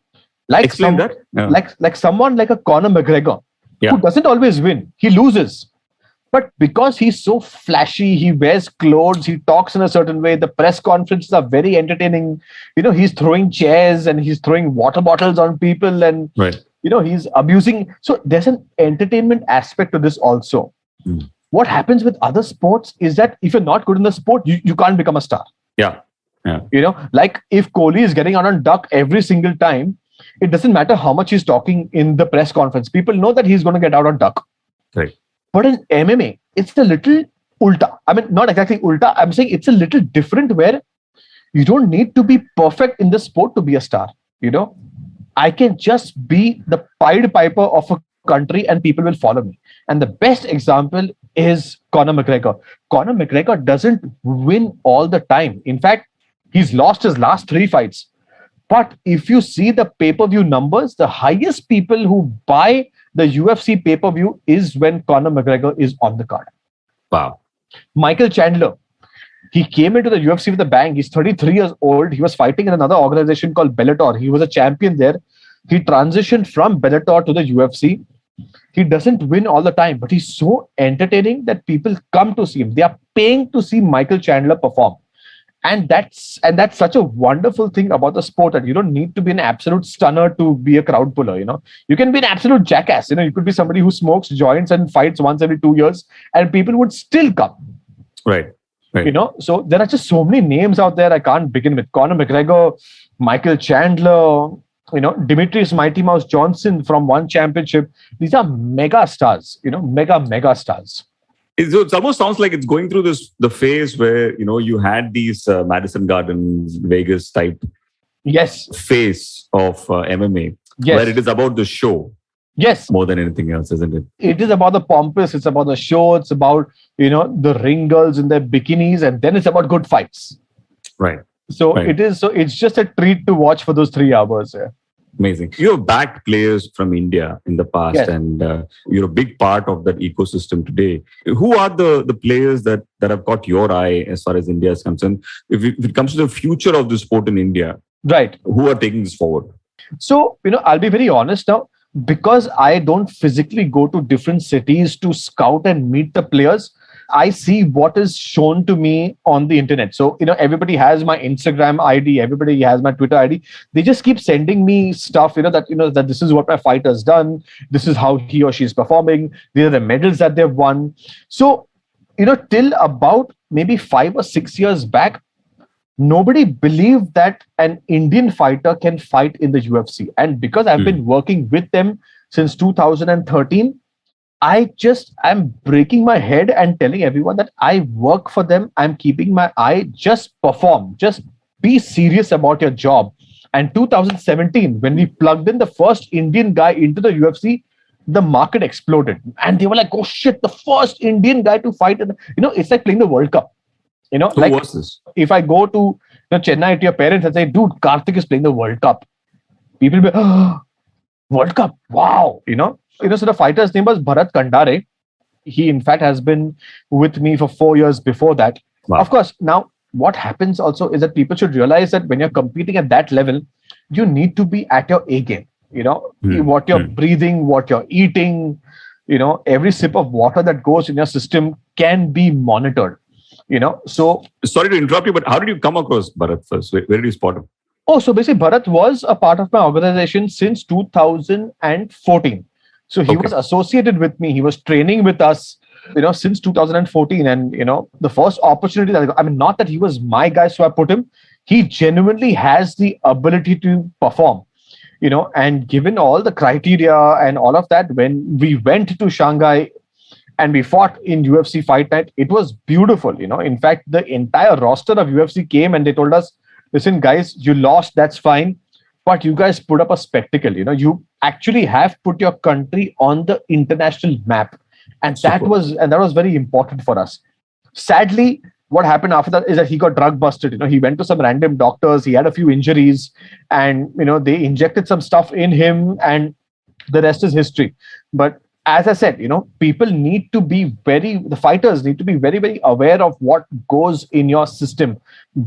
Explain that. Yeah. Like someone like a Conor McGregor, who doesn't always win. He loses. But because he's so flashy, he wears clothes, he talks in a certain way, the press conferences are very entertaining. He's throwing chairs and he's throwing water bottles on people and, he's abusing. So there's an entertainment aspect to this also. Mm. What happens with other sports is that if you're not good in the sport, you can't become a star. Yeah. Like if Kohli is getting out on duck every single time, it doesn't matter how much he's talking in the press conference. People know that he's going to get out on duck. Right. But in MMA, it's a little ulta. I mean, not exactly ulta. I'm saying it's a little different, where you don't need to be perfect in the sport to be a star. I can just be the Pied Piper of a country and people will follow me. And the best example is Conor McGregor. Conor McGregor doesn't win all the time. In fact, he's lost his last 3 fights. But if you see the pay-per-view numbers, the highest people who buy the UFC pay-per-view is when Conor McGregor is on the card. Wow. Michael Chandler, he came into the UFC with a bang. He's 33 years old. He was fighting in another organization called Bellator. He was a champion there. He transitioned from Bellator to the UFC. He doesn't win all the time, but he's so entertaining that people come to see him. They are paying to see Michael Chandler perform. And that's such a wonderful thing about the sport, that you don't need to be an absolute stunner to be a crowd puller. You can be an absolute jackass. You could be somebody who smokes joints and fights once every 2 years, and people would still come. Right. So there are just so many names out there. I can't begin with Conor McGregor, Michael Chandler, Demetrius Mighty Mouse Johnson from one championship. These are mega stars. Mega stars. It almost sounds like it's going through the phase where you had these Madison Gardens, Vegas type phase of MMA, where it is about the show, more than anything else, isn't it? It is about the pompous. It's about the show. It's about the ring girls in their bikinis, and then it's about good fights. Right. So it is. So it's just a treat to watch for those 3 hours. Yeah. Amazing. You have backed players from India in the past, and you're a big part of that ecosystem today. Who are the players that have caught your eye as far as India is concerned? If it comes to the future of the sport in India, right? Who are taking this forward? So, I'll be very honest now, because I don't physically go to different cities to scout and meet the players. I see what is shown to me on the internet. So, everybody has my Instagram ID, everybody has my Twitter ID. They just keep sending me stuff, that this is what my fighter's done. This is how he or she is performing. These are the medals that they've won. So, till about maybe 5 or 6 years back, nobody believed that an Indian fighter can fight in the UFC. And because I've been working with them since 2013, I'm breaking my head and telling everyone that I work for them. I'm keeping my eye, just perform, just be serious about your job. And 2017, when we plugged in the first Indian guy into the UFC, the market exploded. And they were like, oh shit, the first Indian guy to fight. It's like playing the World Cup. Who was this? If I go to Chennai to your parents and say, dude, Karthik is playing the World Cup, people will be, oh, World Cup, wow, So the fighter's name was Bharat Kandare. He, in fact, has been with me for 4 years before that. Wow. Of course, now what happens also is that people should realize that when you're competing at that level, you need to be at your A game. What you're breathing, what you're eating, every sip of water that goes in your system can be monitored. So sorry to interrupt you, but how did you come across Bharat first? Where did you spot him? Oh, so basically, Bharat was a part of my organization since 2014. So he was associated with me. He was training with us. since 2014. And, the first opportunity that I got, I mean, not that he was my guy, so I put him. He genuinely has the ability to perform, and given all the criteria and all of that, when we went to Shanghai and we fought in UFC Fight Night, it was beautiful. In fact, the entire roster of UFC came and they told us, listen, guys, you lost, that's fine. But you guys put up a spectacle. You actually have put your country on the international map. And that was very important for us. Sadly, what happened after that is that he got drug busted. He went to some random doctors, he had a few injuries, and they injected some stuff in him, and the rest is history. But as I said, people need to be the fighters need to be very, very aware of what goes in your system,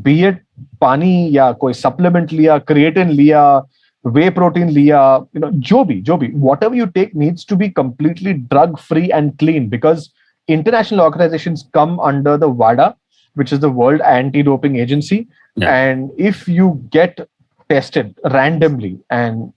be it pani ya koi supplement liya, creatine liya, whey protein liya, jo bhi, whatever you take needs to be completely drug free and clean, because international organizations come under the WADA, which is the World Anti-Doping Agency. Yeah. And if you get tested randomly and,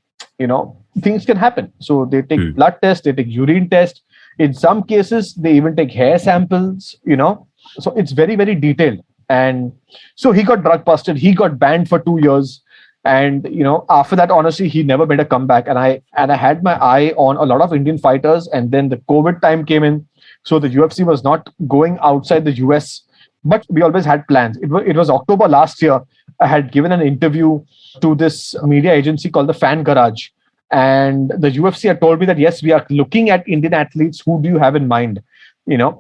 things can happen. So they take blood tests, they take urine tests. In some cases, they even take hair samples, So it's very, very detailed. And so he got drug busted. He got banned for 2 years. And, after that, honestly, he never made a comeback. And I had my eye on a lot of Indian fighters. And then the COVID time came in. So the UFC was not going outside the US. But we always had plans. It was October last year. I had given an interview to this media agency called the Fan Garage. And the UFC had told me that, yes, we are looking at Indian athletes. Who do you have in mind?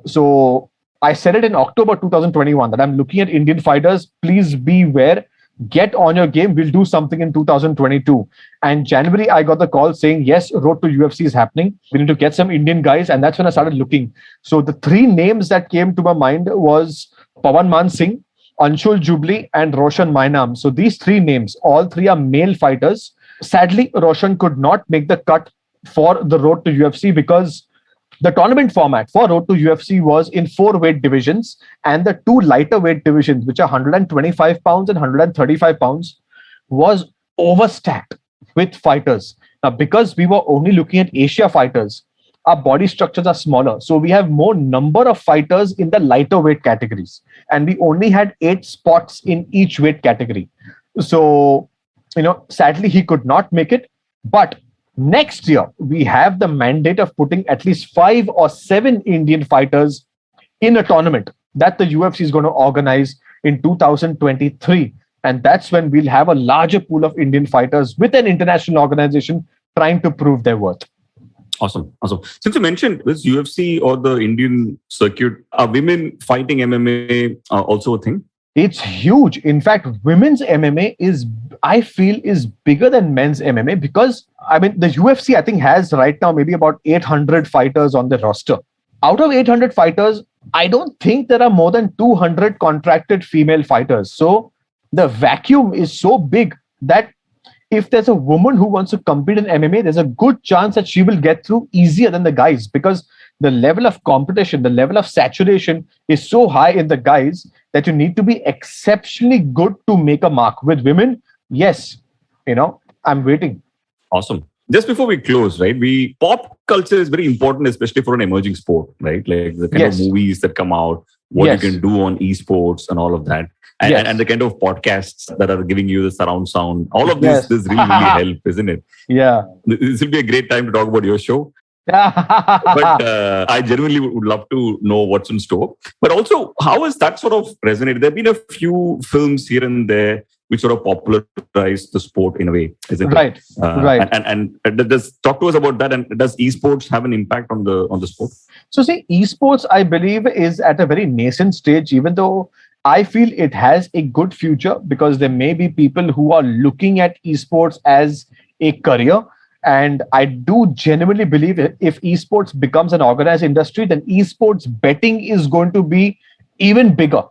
So I said it in October 2021 that I'm looking at Indian fighters. Please beware. Get on your game. We'll do something in 2022. And January, I got the call saying, yes, Road to UFC is happening. We need to get some Indian guys. And that's when I started looking. So the three names that came to my mind was Pawan Man Singh, Anshul Jubli, and Roshan Mainam. So these three names, all three are male fighters. Sadly, Roshan could not make the cut for the Road to UFC because the tournament format for Road to UFC was in 4 weight divisions, and the 2 lighter weight divisions, which are 125 pounds and 135 pounds, was overstacked with fighters. Now, because we were only looking at Asia fighters, our body structures are smaller. So we have more number of fighters in the lighter weight categories. And we only had 8 spots in each weight category. So, sadly, he could not make it. But next year, we have the mandate of putting at least 5 or 7 Indian fighters in a tournament that the UFC is going to organize in 2023. And that's when we'll have a larger pool of Indian fighters with an international organization trying to prove their worth. Awesome. Since you mentioned this UFC or the Indian circuit, are women fighting MMA also a thing? It's huge. In fact, women's MMA I feel is bigger than men's MMA because, the UFC, I think, has right now maybe about 800 fighters on the roster. Out of 800 fighters, I don't think there are more than 200 contracted female fighters. So the vacuum is so big that if there's a woman who wants to compete in MMA, there's a good chance that she will get through easier than the guys because the level of competition, the level of saturation is so high in the guys that you need to be exceptionally good to make a mark. With women, yes, I'm waiting. Awesome. Just before we close, right, pop culture is very important, especially for an emerging sport, right? Like the kind of movies that come out, what you can do on esports and all of that. And the kind of podcasts that are giving you the surround sound. All of this really help, isn't it? Yeah. This will be a great time to talk about your show. But I genuinely would love to know what's in store. But also, how has that sort of resonated? There have been a few films here and there which sort of popularized the sport in a way, isn't it? Right. And does talk to us about that. And does esports have an impact on the sport? So see, esports, I believe, is at a very nascent stage, even though I feel it has a good future because there may be people who are looking at esports as a career. And I do genuinely believe if esports becomes an organized industry, then esports betting is going to be even bigger.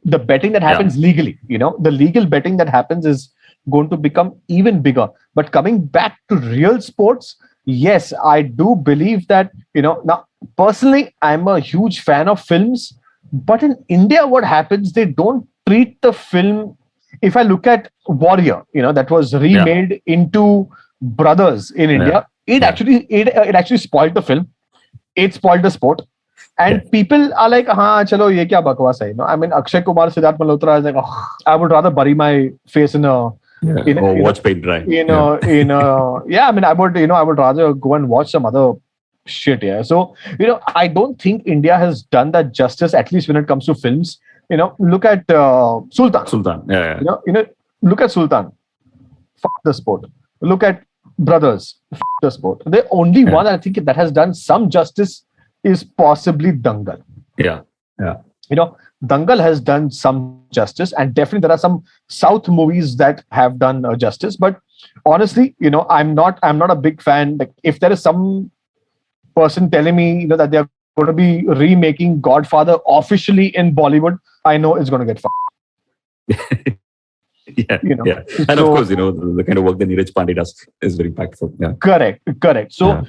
The betting that happens legally, the legal betting that happens is going to become even bigger. But coming back to real sports, yes, I do believe that, now personally, I'm a huge fan of films. But in India, what happens, they don't treat the film. If I look at Warrior, that was remade into Brothers in India, it actually spoiled the film. It spoiled the sport. And people are like, "Ha, chalo, ye kya bakwas hai?" I mean, Akshay Kumar, Siddharth Malhotra is like, "Oh, I would rather bury my face in a watch paint dry. Yeah, I mean, I would rather go and watch some other shit. Yeah, so I don't think India has done that justice, at least when it comes to films. Look at Sultan. Look at Sultan. Fuck the sport. Look at Brothers. Fuck the sport. The only one I think that has done some justice is possibly Dangal. Yeah. Dangal has done some justice, and definitely there are some South movies that have done justice. But honestly, I'm not a big fan. Like, if there is some person telling me that they're going to be remaking Godfather officially in Bollywood, I know it's going to get fucked. And of course, the kind of work that Neeraj Pandey does is very impactful. Yeah. Correct. So,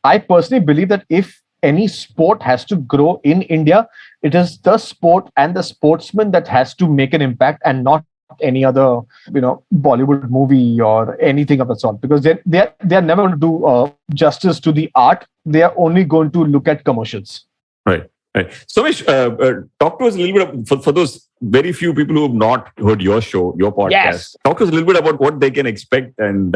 I personally believe that if any sport has to grow in India, it is the sport and the sportsman that has to make an impact, and not any other, Bollywood movie or anything of that sort. Because they're never going to do justice to the art. They are only going to look at commercials. Right. Somesh, talk to us a little bit for those very few people who have not heard your show, your podcast. Yes. Talk to us a little bit about what they can expect, and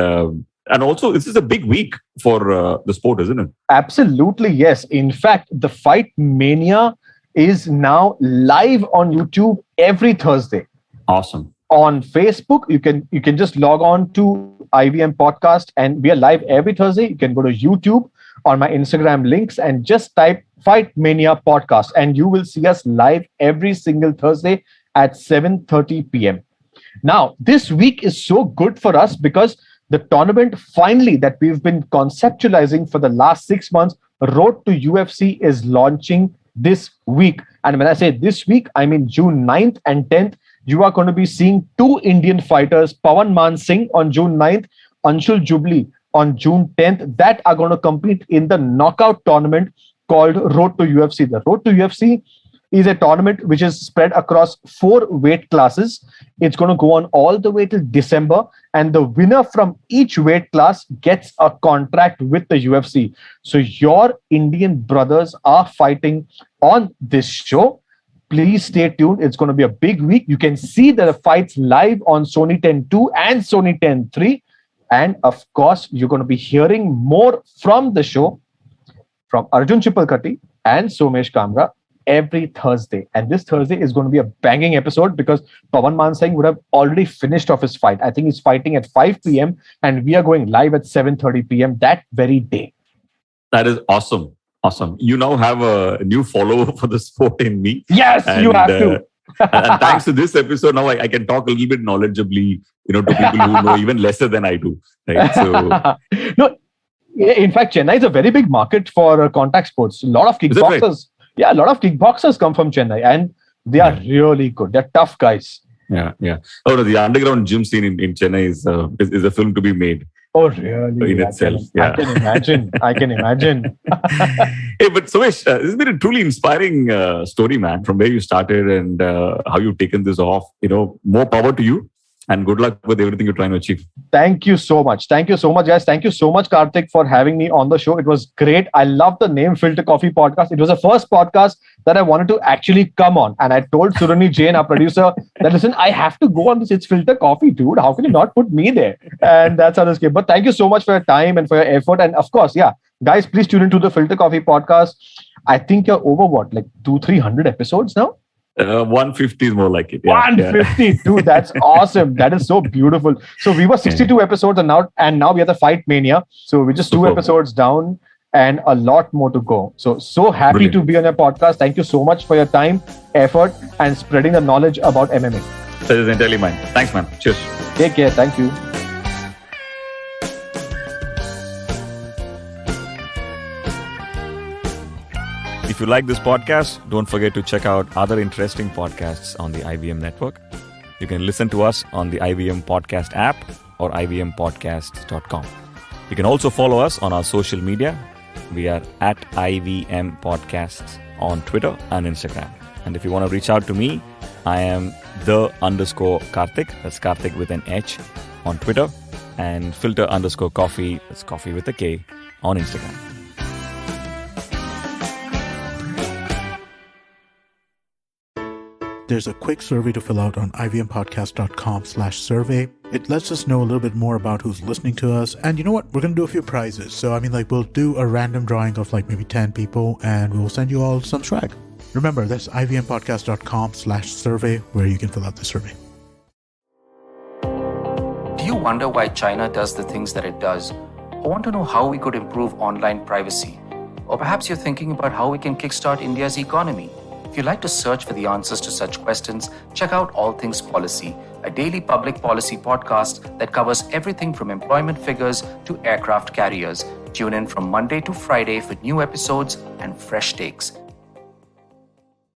also this is a big week for the sport, isn't it? Absolutely, yes. In fact, the Fight Mania is now live on YouTube every Thursday. Awesome. On Facebook, you can just log on to IVM Podcast, and we are live every Thursday. You can go to YouTube on my Instagram links and just type Fight Mania Podcast, and you will see us live every single Thursday at 7:30 p.m. Now, this week is so good for us because the tournament finally that we've been conceptualizing for the last 6 months, Road to UFC, is launching this week. And when I say this week, I mean June 9th and 10th. You are going to be seeing two Indian fighters, Pawan Man Singh on June 9th, Anshul Jubli on June 10th, that are going to compete in the knockout tournament called Road to UFC. The Road to UFC is a tournament which is spread across 4 weight classes. It's going to go on all the way till December, and the winner from each weight class gets a contract with the UFC. So your Indian brothers are fighting on this show. Please stay tuned. It's going to be a big week. You can see the fights live on Sony 10.2 and Sony 10.3. And of course, you're going to be hearing more from the show from Arjun Chipalkatti and Somesh Kamra every Thursday. And this Thursday is going to be a banging episode because Pawan Man Singh would have already finished off his fight. I think he's fighting at 5 p.m. and we are going live at 7:30 p.m. that very day. That is awesome. You now have a new follower for the sport in me. Yes, you have to. And thanks to this episode, now I can talk a little bit knowledgeably, to people who know even lesser than I do. Right? So, no, in fact, Chennai is a very big market for contact sports. A lot of kickboxers. Right? Yeah, a lot of kickboxers come from Chennai, and they are really good. They're tough guys. Yeah. Oh, no, the underground gym scene in Chennai is a film to be made. Oh, really? In itself. Yeah. I can imagine. Hey, but Sumish, this has been a truly inspiring story, man, from where you started and how you've taken this off. More power to you. And good luck with everything you're trying to achieve. Thank you so much, guys. Thank you so much, Karthik, for having me on the show. It was great. I love the name Filter Koffee Podcast. It was the first podcast that I wanted to actually come on. And I told Surani Jain, our producer, that listen, I have to go on this. It's Filter Koffee, dude. How can you not put me there? And that's how this came. But thank you so much for your time and for your effort. And of course, guys, please tune into the Filter Koffee Podcast. I think you're over 200-300 episodes now? 150 is more like it. 150, dude, that's awesome. That is so beautiful. So we were 62 episodes and now we are the Fight Mania. So we're just 2 episodes down and a lot more to go. So happy to be on your podcast. Thank you so much for your time, effort, and spreading the knowledge about MMA. That is entirely mine. Thanks, man. Cheers. Take care. Thank you. If you like this podcast, don't forget to check out other interesting podcasts on the IVM network. You can listen to us on the IVM Podcast app or ivmpodcast.com. You can also follow us on our social media. We are at IVM Podcasts on Twitter and Instagram. And if you want to reach out to me, I am _Karthik. That's Karthik with an H on Twitter. And Filter_Koffee. That's coffee with a K on Instagram. there's a quick survey to fill out on ivmpodcast.com/survey. It lets us know a little bit more about who's listening to us. And you know what? We're going to do a few prizes. So, we'll do a random drawing of maybe 10 people and we'll send you all some swag. Remember, that's ivmpodcast.com/survey where you can fill out the survey. Do you wonder why China does the things that it does? Or want to know how we could improve online privacy? Or perhaps you're thinking about how we can kickstart India's economy. If you'd like to search for the answers to such questions, check out All Things Policy, a daily public policy podcast that covers everything from employment figures to aircraft carriers. Tune in from Monday to Friday for new episodes and fresh takes.